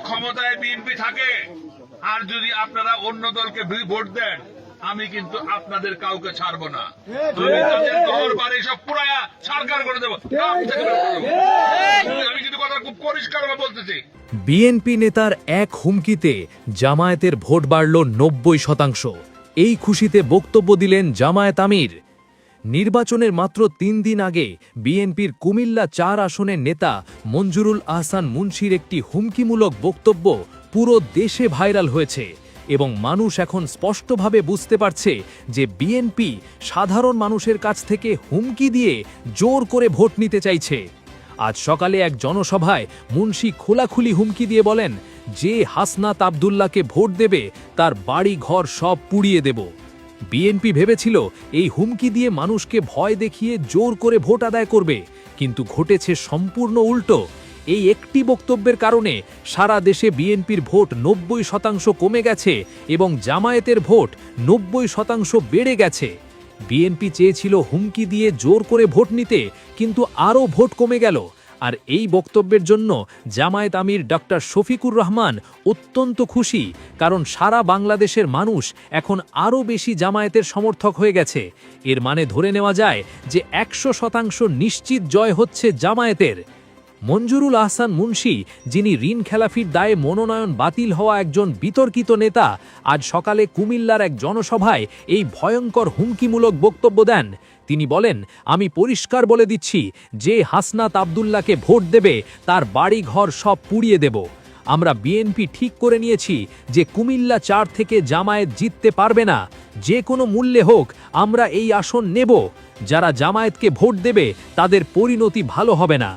ক্ষমতায় বিএনপি থাকে আর যদি আপনারা অন্য দলকে ভোট দেন, আমি কিন্তু আপনাদের কাউকে ছাড়বো না। আমি তাদের ঘর বাড়ি সব পুরায়া সরকার করে দেবো। আমি কিন্তু কথা খুব পরিষ্কার ভাবে বলতেছি। বিএনপি নেতার এক হুমকিতে জামায়াতের ভোট বাড়ল ৯০%। এই খুশিতে বক্তব্য দিলেন জামায়াত আমির। নির্বাচনের মাত্র ৩ দিন আগে বিএনপির কুমিল্লা ৪ আসনের নেতা মঞ্জুরুল আহসান মুন্সির একটি হুমকিমূলক বক্তব্য পুরো দেশে ভাইরাল হয়েছে এবং মানুষ এখন স্পষ্টভাবে বুঝতে পারছে যে বিএনপি সাধারণ মানুষের কাছ থেকে হুমকি দিয়ে জোর করে ভোট নিতে চাইছে। আজ সকালে এক জনসভায় মুন্সি খোলাখুলি হুমকি দিয়ে বলেন, যে হাসনাত আব্দুল্লাহকে ভোট দেবে তার বাড়ি ঘর সব পুড়িয়ে দেব। বিএনপি ভেবেছিল এই হুমকি দিয়ে মানুষকে ভয় দেখিয়ে জোর করে ভোট আদায় করবে, কিন্তু ঘটেছে সম্পূর্ণ উল্টো। এই একটি বক্তব্যের কারণে সারা দেশে বিএনপির ভোট ৯০% কমে গেছে এবং জামায়াতের ভোট ৯০% বেড়ে গেছে। বিএনপি চেয়েছিল হুমকি দিয়ে জোর করে ভোট নিতে, কিন্তু আরও ভোট কমে গেল। আর এই বক্তব্যের জন্য জামায়াত আমির ডক্টর শফিকুর রহমান অত্যন্ত খুশি, কারণ সারা বাংলাদেশের মানুষ এখন আরও বেশি জামায়াতের সমর্থক হয়ে গেছে। এর মানে ধরে নেওয়া যায় যে ১০০% নিশ্চিত জয় হচ্ছে জামায়াতের। মঞ্জুরুল আহসান মুন্সি, যিনি ঋণ খেলাফির দায়ে মনোনয়ন বাতিল হওয়া একজন বিতর্কিত নেতা, আজ সকালে কুমিল্লার এক জনসভায় এই ভয়ঙ্কর হুমকিমূলক বক্তব্য দেন। তিনি বলেন, আমি পরিষ্কার বলে দিচ্ছি, যে হাসনাত আব্দুল্লাহকে ভোট দেবে তার বাড়ি ঘর সব পুড়িয়ে দেব। আমরা বিএনপি ঠিক করে নিয়েছি যে কুমিল্লা ৪ থেকে জামায়াত জিততে পারবে না। যে কোনো মূল্যে হোক আমরা এই আসন নেব। যারা জামায়াতকে ভোট দেবে তাদের পরিণতি ভালো হবে না।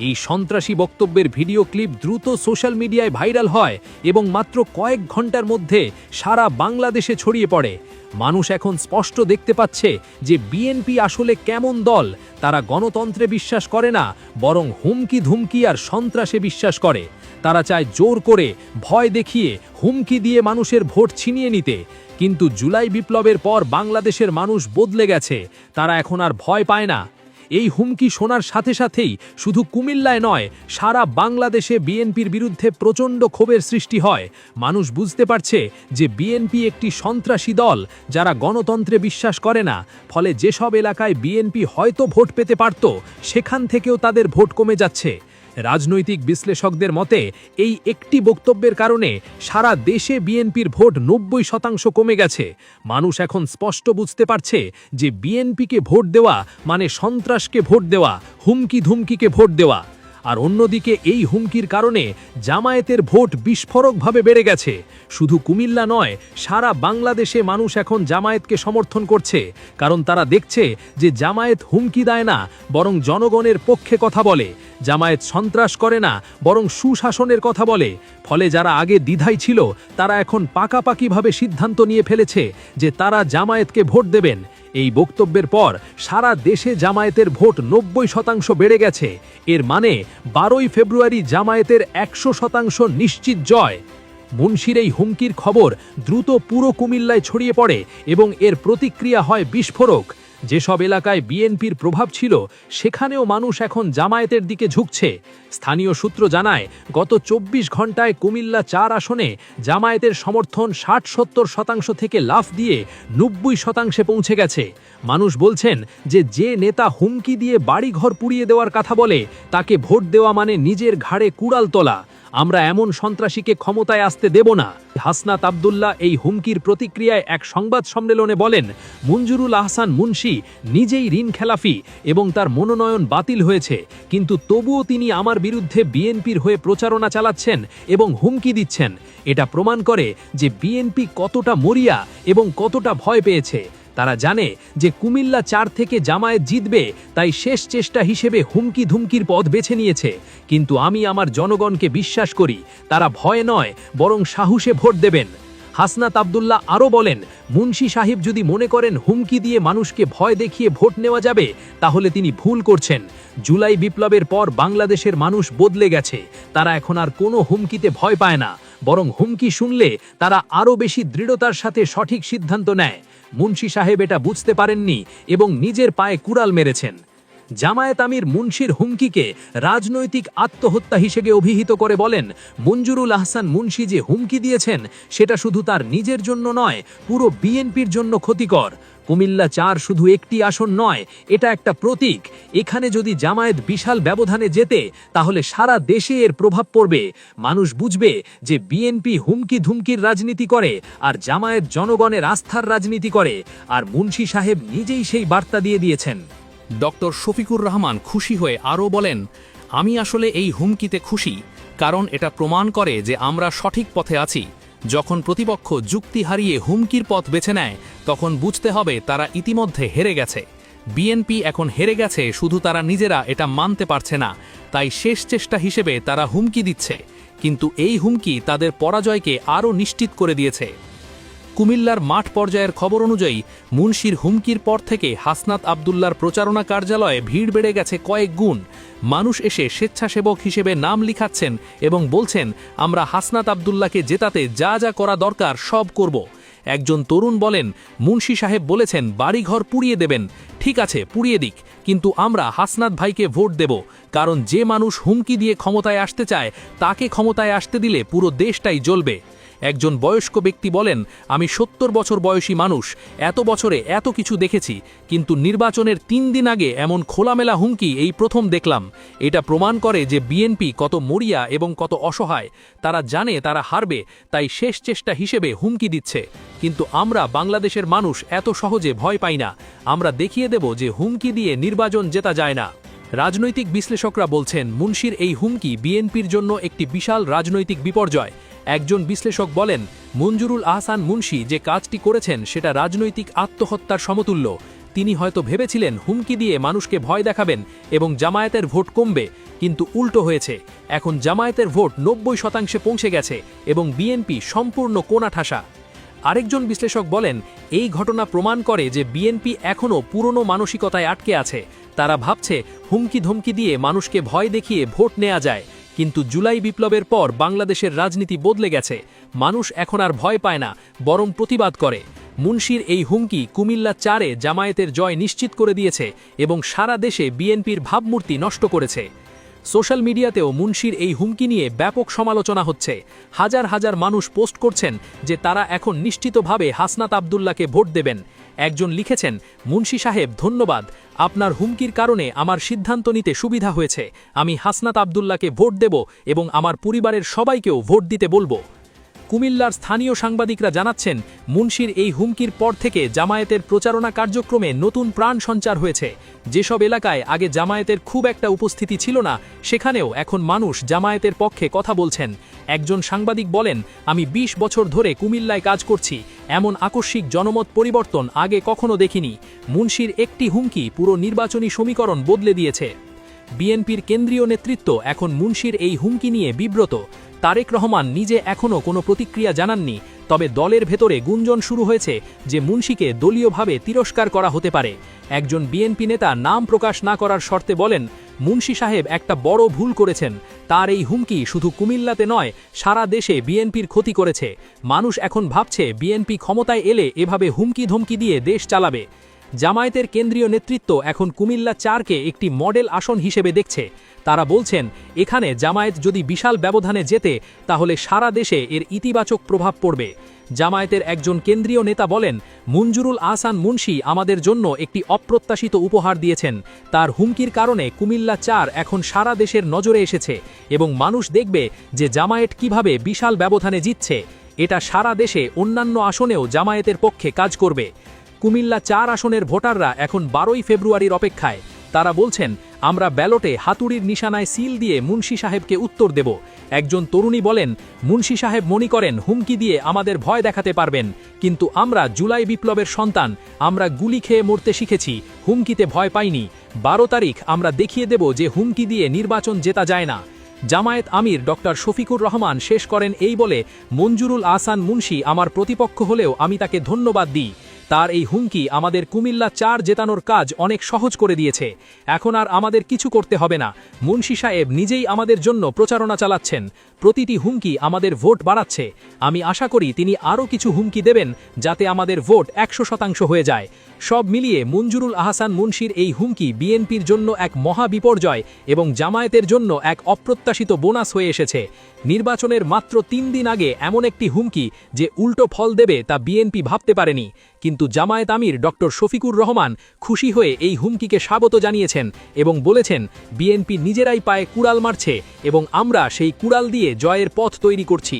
এই সন্ত্রাসী বক্তব্যের ভিডিও ক্লিপ দ্রুত সোশ্যাল মিডিয়ায় ভাইরাল হয় এবং মাত্র কয়েক ঘন্টার মধ্যে সারা বাংলাদেশে ছড়িয়ে পড়ে। মানুষ এখন স্পষ্ট দেখতে পাচ্ছে যে বিএনপি আসলে কেমন দল। তারা গণতন্ত্রে বিশ্বাস করে না, বরং হুমকি ধুমকি আর সন্ত্রাসে বিশ্বাস করে। তারা চায় জোর করে, ভয় দেখিয়ে, হুমকি দিয়ে মানুষের ভোট ছিনিয়ে নিতে। কিন্তু জুলাই বিপ্লবের পর বাংলাদেশের মানুষ বদলে গেছে। তারা এখন আর ভয় পায় না। এই হুমকি শোনার সাথে সাথেই শুধু কুমিল্লায় নয়, সারা বাংলাদেশে বিএনপির বিরুদ্ধে প্রচণ্ড ক্ষোভের সৃষ্টি হয়। মানুষ বুঝতে পারছে যে বিএনপি একটি সন্ত্রাসী দল, যারা গণতন্ত্রে বিশ্বাস করে না। ফলে যেসব এলাকায় বিএনপি হয়তো ভোট পেতে পারত, সেখান থেকেও তাদের ভোট কমে যাচ্ছে। রাজনৈতিক বিশ্লেষকদের মতে এই একটি বক্তব্যের কারণে সারা দেশে বিএনপির ভোট ৯০% কমে গেছে। মানুষ এখন স্পষ্ট বুঝতে পারছে যে বিএনপিকে ভোট দেওয়া মানে সন্ত্রাসকে ভোট দেওয়া, হুমকি ধুমকিকে ভোট দেওয়া। আর অন্যদিকে এই হুমকির কারণে জামায়াতের ভোট বিস্ফোরকভাবে বেড়ে গেছে। শুধু কুমিল্লা নয়, সারা বাংলাদেশে মানুষ এখন জামায়াতকে সমর্থন করছে, কারণ তারা দেখছে যে জামায়াত হুমকি দেয় না, বরং জনগণের পক্ষে কথা বলে। জামায়াত সন্ত্রাস করে না, বরং সুশাসনের কথা বলে। ফলে যারা আগে দ্বিধায় ছিল, তারা এখন পাকাপাকিভাবে সিদ্ধান্ত নিয়ে ফেলেছে যে তারা জামায়াতকে ভোট দেবেন। এই বক্তব্যের পর সারা দেশে জামায়াতের ভোট ৯০% বেড়ে গেছে। এর মানে ১২ই ফেব্রুয়ারি জামায়াতের ১০০% নিশ্চিত জয়। মুন্সির এই হুমকির খবর দ্রুত পুরো কুমিল্লায় ছড়িয়ে পড়ে এবং এর প্রতিক্রিয়া হয় বিস্ফোরক। যেসব এলাকায় বিএনপির প্রভাব ছিল, সেখানেও মানুষ এখন জামায়াতের দিকে ঝুঁকছে। স্থানীয় সূত্র জানায়, গত ২৪ ঘন্টায় কুমিল্লা ৪ আসনে জামায়াতের সমর্থন ৬০-৭০% থেকে লাফ দিয়ে ৯০% পৌঁছে গেছে। মানুষ বলছেন যে নেতা হুমকি দিয়ে বাড়িঘর পুড়িয়ে দেওয়ার কথা বলে, তাকে ভোট দেওয়া মানে নিজের ঘাড়ে কুড়াল তোলা। আমরা এমন সন্ত্রাসীকে ক্ষমতায় আসতে দেব না। হাসনাত আব্দুল্লাহ এই হুমকির প্রতিক্রিয়ায় এক সংবাদ সম্মেলনে বলেন, মঞ্জুরুল আহসান মুন্সি নিজেই ঋণ খেলাফি এবং তার মনোনয়ন বাতিল হয়েছে, কিন্তু তবুও তিনি আমার বিরুদ্ধে বিএনপির হয়ে প্রচারণা চালাচ্ছেন এবং হুমকি দিচ্ছেন। এটা প্রমাণ করে যে বিএনপি কতটা মরিয়া এবং কতটা ভয় পেয়েছে। তারা জানে যে কুমিল্লা ৪ থেকে জামায়াত জিতবে, তাই শেষ চেষ্টা হিসেবে হুমকি ধুমকির পথ বেছে নিয়েছে। কিন্তু আমি আমার জনগণকে বিশ্বাস করি, তারা ভয় নয়, বরং সাহসে ভোট দেবেন। হাসনাত আব্দুল্লাহ আরও বলেন, মুন্সি সাহেব যদি মনে করেন হুমকি দিয়ে মানুষকে ভয় দেখিয়ে ভোট নেওয়া যাবে, তাহলে তিনি ভুল করছেন। জুলাই বিপ্লবের পর বাংলাদেশের মানুষ বদলে গেছে। তারা এখন আর কোনো হুমকিতে ভয় পায় না, বরং হুমকি শুনলে তারা আরও বেশি দৃঢ়তার সাথে সঠিক সিদ্ধান্ত নেয়। মুন্সি সাহেব এটা বুঝতে পারেননি এবং নিজের পায়ে কুড়াল মেরেছেন। জামায়াত আমির মুন্সির হুমকিকে রাজনৈতিক আত্মহত্যা হিসেবে অভিহিত করে বলেন, মঞ্জুরুল আহসান মুন্সি যে হুমকি দিয়েছেন সেটা শুধু তার নিজের জন্য নয়, পুরো বিএনপির জন্য ক্ষতিকর। কুমিল্লা ৪ শুধু একটি আসন নয়, এটা একটা প্রতীক। এখানে যদি জামায়াত বিশাল ব্যবধানে জেতে তাহলে সারা দেশে এর প্রভাব পড়বে। মানুষ বুঝবে যে বিএনপি হুমকি ধুমকির রাজনীতি করে আর জামায়াত জনগণের আস্থার রাজনীতি করে। আর মুন্সি সাহেব নিজেই সেই বার্তা দিয়ে দিয়েছেন। ডক্টর শফিকুর রহমান খুশি হয়ে আরও বলেন, আমি আসলে এই হুমকিতে খুশি, কারণ এটা প্রমাণ করে যে আমরা সঠিক পথে আছি। যখন প্রতিপক্ষ যুক্তি হারিয়ে হুমকির পথ বেছে নেয় তখন বুঝতে হবে তারা ইতিমধ্যে হেরে গেছে। বিএনপি এখন হেরে গেছে, শুধু তারা নিজেরা এটা মানতে পারছে না, তাই শেষ চেষ্টা হিসেবে তারা হুমকি দিচ্ছে। কিন্তু এই হুমকি তাদের পরাজয়কে আরও নিশ্চিত করে দিয়েছে। কুমিল্লার মাঠ পর্যায়ের খবর অনুযায়ী মুন্সির হুমকির পর থেকে হাসনাত আবদুল্লার প্রচারণা কার্যালয়ে ভিড় বেড়ে গেছে কয়েক গুণ। মানুষ এসে স্বেচ্ছাসেবক হিসেবে নাম লিখাচ্ছেন এবং বলছেন, আমরা হাসনাত আবদুল্লাকে জেতাতে যা যা করা দরকার সব করব। একজন তরুণ বলেন, মুন্সি সাহেব বলেছেন বাড়িঘর পুড়িয়ে দেবেন, ঠিক আছে পুড়িয়ে দিক, কিন্তু আমরা হাসনাত ভাইকে ভোট দেব, কারণ যে মানুষ হুমকি দিয়ে ক্ষমতায় আসতে চায় তাকে ক্ষমতায় আসতে দিলে পুরো দেশটাই জ্বলবে। একজন বয়স্ক ব্যক্তি বলেন, আমি ৭০ বছর বয়সী মানুষ, এত বছরে এত কিছু দেখেছি, কিন্তু নির্বাচনের ৩ দিন আগে এমন খোলামেলা হুমকি এই প্রথম দেখলাম। এটা প্রমাণ করে যে বিএনপি কত মরিয়া এবং কত অসহায়। তারা জানে তারা হারবে, তাই শেষ চেষ্টা হিসেবে হুমকি দিচ্ছে। কিন্তু আমরা বাংলাদেশের মানুষ এত সহজে ভয় পাই না। আমরা দেখিয়ে দেব যে হুমকি দিয়ে নির্বাচন জেতা যায় না। রাজনৈতিক বিশ্লেষকরা বলছেন, মুন্সির এই হুমকি বিএনপির জন্য একটি বিশাল রাজনৈতিক বিপর্যয়। একজন বিশ্লেষক বলেন, মঞ্জুরুল আহসান মুন্সি যে কাজটি করেছেন সেটা রাজনৈতিক আত্মহত্যার সমতুল্য। তিনি হয়তো ভেবেছিলেন হুমকি দিয়ে মানুষকে ভয় দেখাবেন এবং জামায়াতের ভোট কমবে, কিন্তু উল্টো হয়েছে। এখন জামায়াতের ভোট ৯০% পৌঁছে গেছে এবং বিএনপি সম্পূর্ণ কোণাঠাসা। আরেকজন বিশ্লেষক বলেন, এই ঘটনা প্রমাণ করে যে বিএনপি এখনও পুরনো মানসিকতায় আটকে আছে। তারা ভাবছে হুমকি ধমকি দিয়ে মানুষকে ভয় দেখিয়ে ভোট নেওয়া যায়, কিন্তু জুলাই বিপ্লবের পর বাংলাদেশের রাজনীতি বদলে গেছে। মানুষ এখন আর ভয় পায় না, বরং প্রতিবাদ করে। মুন্সির এই হুমকি কুমিল্লা ৪-এ জামায়াতের জয় নিশ্চিত করে দিয়েছে এবং সারা দেশে বিএনপির ভাবমূর্তি নষ্ট করেছে। সোশ্যাল মিডিয়াতেও মুন্সির এই হুমকি নিয়ে ব্যাপক সমালোচনা হচ্ছে। হাজার হাজার মানুষ পোস্ট করছেন যে তারা এখন নিশ্চিতভাবে হাসনাত আবদুল্লাকে ভোট দেবেন। একজন লিখেছেন, মুন্সি সাহেব ধন্যবাদ, আপনার হুমকির কারণে আমার সিদ্ধান্ত নিতে সুবিধা হয়েছে। আমি হাসনাত আবদুল্লাকে ভোট দেব এবং আমার পরিবারের সবাইকেও ভোট দিতে বলবো। কুমিল্লার স্থানীয় সাংবাদিকরা জানাচ্ছেন, মুন্সির এই হুমকির পর থেকে জামায়াতের প্রচারণা কার্যক্রমে নতুন প্রাণ সঞ্চার হয়েছে। যেসব এলাকায় আগে জামায়াতের খুব একটা উপস্থিতি ছিল না, সেখানেও এখন মানুষ জামায়াতের পক্ষে কথা বলছেন। একজন সাংবাদিক বলেন, আমি ২০ বছর ধরে কুমিল্লায় কাজ করছি, এমন আকস্মিক জনমত পরিবর্তন আগে কখনো দেখিনি। মুন্সির একটি হুমকি পুরো নির্বাচনী সমীকরণ বদলে দিয়েছে। বিএনপির কেন্দ্রীয় নেতৃত্ব এখন মুন্সির এই হুমকি নিয়ে বিব্রত। তারেক রহমান নিজে এখনও কোনো প্রতিক্রিয়া জানাননি, তবে দলের ভেতরে গুঞ্জন শুরু হয়েছে যে মুন্সিকে দলীয়ভাবে তিরস্কার করা হতে পারে। একজন বিএনপি নেতা নাম প্রকাশ না করার শর্তে বলেন, মুন্সি সাহেব একটা বড় ভুল করেছেন। তার এই হুমকি শুধু কুমিল্লাতে নয়, সারা দেশে বিএনপির ক্ষতি করেছে। মানুষ এখন ভাবছে বিএনপি ক্ষমতায় এলে এভাবে হুমকি ধমকি দিয়ে দেশ চালাবে। জামায়াতের কেন্দ্রীয় নেতৃত্ব এখন কুমিল্লা ৪-কে একটি মডেল আসন হিসেবে দেখছে। তারা বলছেন, এখানে জামায়াত যদি বিশাল ব্যবধানে জেতে তাহলে সারা দেশে এর ইতিবাচক প্রভাব পড়বে। জামায়াতের একজন কেন্দ্রীয় নেতা বলেন, মঞ্জুরুল আহসান মুন্সি আমাদের জন্য একটি অপ্রত্যাশিত উপহার দিয়েছেন। তার হুমকির কারণে কুমিল্লা ৪ এখন সারা দেশের নজরে এসেছে এবং মানুষ দেখবে যে জামায়াত কিভাবে বিশাল ব্যবধানে জিতছে। এটা সারা দেশে অন্যান্য আসনেও জামায়াতের পক্ষে কাজ করবে। কুমিল্লা ৪ আসনের ভোটাররা এখন ১২ই ফেব্রুয়ারির অপেক্ষায়। তারা বলছেন, আমরা ব্যালটে হাতুড়ির নিশানায় সিল দিয়ে মুন্সি সাহেবকে উত্তর দেব। একজন তরুণী বলেন, মুন্সি সাহেব মনে করেন হুমকি দিয়ে আমাদের ভয় দেখাতে পারবেন, কিন্তু আমরা জুলাই বিপ্লবের সন্তান, আমরা গুলি খেয়ে মরতে শিখেছি, হুমকিতে ভয় পাইনি। ১২ তারিখ আমরা দেখিয়ে দেব যে হুমকি দিয়ে নির্বাচন জেতা যায় না। জামায়াত আমির ডক্টর শফিকুর রহমান শেষ করেন এই বলে, মঞ্জুরুল আহসান মুন্সি আমার প্রতিপক্ষ হলেও আমি তাকে ধন্যবাদ দিই। তার এই হুমকি আমাদের কুমিল্লা ৪ জেতানোর কাজ অনেক সহজ করে দিয়েছে। এখন আর আমাদের কিছু করতে হবে না। মুন্সি সাহেব নিজেই আমাদের জন্য প্রচারণা চালাচ্ছেন। প্রতিটি হুমকি আমাদের ভোট বাড়াচ্ছে। আমি আশা করি তিনি আরও কিছু হুমকি দেবেন যাতে আমাদের ভোট 100% হয়ে যায়। সব মিলিয়ে মঞ্জুরুল আহসান মুন্সির এই হুমকি বিএনপির জন্য এক মহা বিপর্যয় এবং জামায়াতের জন্য এক অপ্রত্যাশিত বোনাস হয়ে এসেছে। নির্বাচনের মাত্র 3 দিন আগে এমন একটি হুমকি যে উল্টো ফল দেবে তা বিএনপি ভাবতে পারেনি, কিন্তু জামায়াত আমির ডক্টর শফিকুর রহমান খুশি হয়ে এই হুমকিকে স্বাগত জানিয়েছেন এবং বলেছেন বিএনপি নিজেরাই পায়ে কুড়াল মারছে এবং আমরা সেই কুড়াল দিয়ে জয়ের পথ তৈরি করছি।